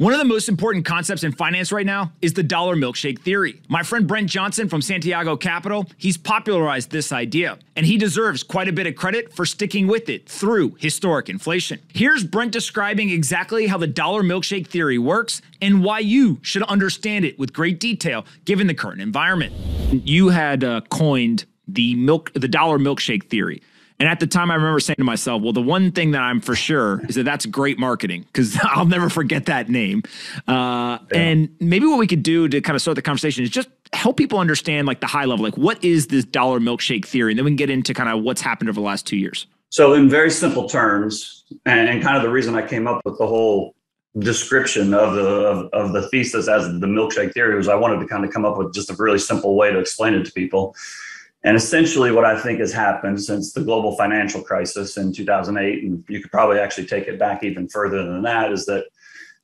One of the most important concepts in finance right now is the dollar milkshake theory. My friend Brent Johnson from Santiago Capital, he's popularized this idea, and he deserves quite a bit of credit for sticking with it through historic inflation. Here's Brent describing exactly how the dollar milkshake theory works and why you should understand it with great detail given the current environment. You had coined the dollar milkshake theory. And at the time, I remember saying to myself, well, the one thing that I'm for sure is that that's great marketing, because I'll never forget that name. And maybe what we could do to kind of start the conversation is just help people understand like the high level, like what is this dollar milkshake theory? And then we can get into kind of what's happened over the last 2 years. So in very simple terms, and kind of the reason I came up with the whole description of the thesis as the milkshake theory was I wanted to kind of come up with just a really simple way to explain it to people. And essentially what I think has happened since the global financial crisis in 2008, and you could probably actually take it back even further than that, is that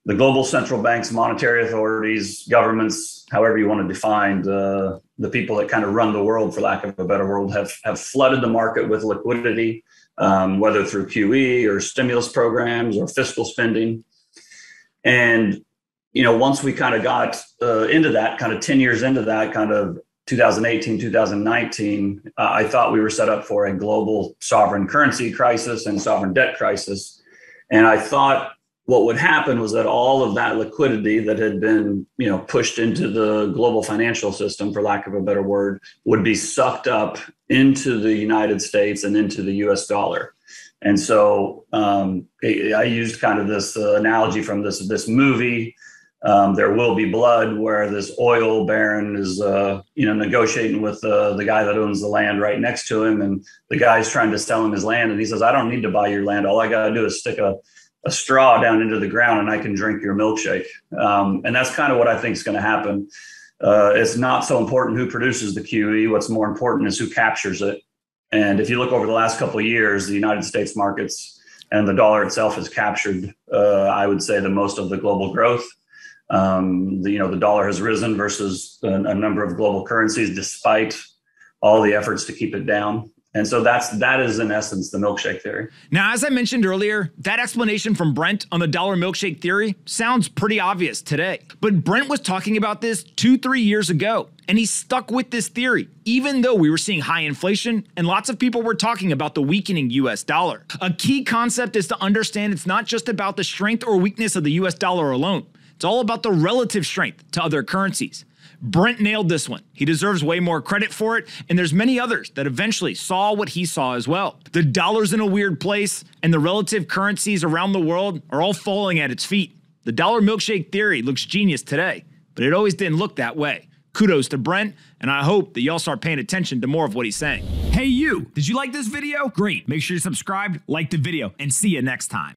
the global central banks, monetary authorities, governments, however you want to define the people that kind of run the world, for lack of a better word, have flooded the market with liquidity, whether through QE or stimulus programs or fiscal spending. And, you know, once we kind of got into that, kind of 10 years into that, kind of 2018, 2019, I thought we were set up for a global sovereign currency crisis and sovereign debt crisis. And I thought what would happen was that all of that liquidity that had been, you know, pushed into the global financial system, for lack of a better word, would be sucked up into the United States and into the US dollar. And so I used kind of this analogy from this movie, There Will Be Blood, where this oil baron is, negotiating with the guy that owns the land right next to him. And the guy's trying to sell him his land. And he says, I don't need to buy your land. All I got to do is stick a straw down into the ground and I can drink your milkshake. And that's kind of what I think is going to happen. It's not so important who produces the QE. What's more important is who captures it. And if you look over the last couple of years, the United States markets and the dollar itself has captured, I would say, the most of the global growth. The dollar has risen versus a number of global currencies, despite all the efforts to keep it down. And so that is in essence the milkshake theory. Now, as I mentioned earlier, that explanation from Brent on the dollar milkshake theory sounds pretty obvious today. But Brent was talking about this 2-3 years ago, and he stuck with this theory, even though we were seeing high inflation and lots of people were talking about the weakening US dollar. A key concept is to understand it's not just about the strength or weakness of the US dollar alone. It's all about the relative strength to other currencies. Brent nailed this one. He deserves way more credit for it, and there's many others that eventually saw what he saw as well. The dollar's in a weird place, and the relative currencies around the world are all falling at its feet. The dollar milkshake theory looks genius today, but it always didn't look that way. Kudos to Brent, and I hope that y'all start paying attention to more of what he's saying. Hey you, did you like this video? Great, make sure you subscribe, like the video, and see you next time.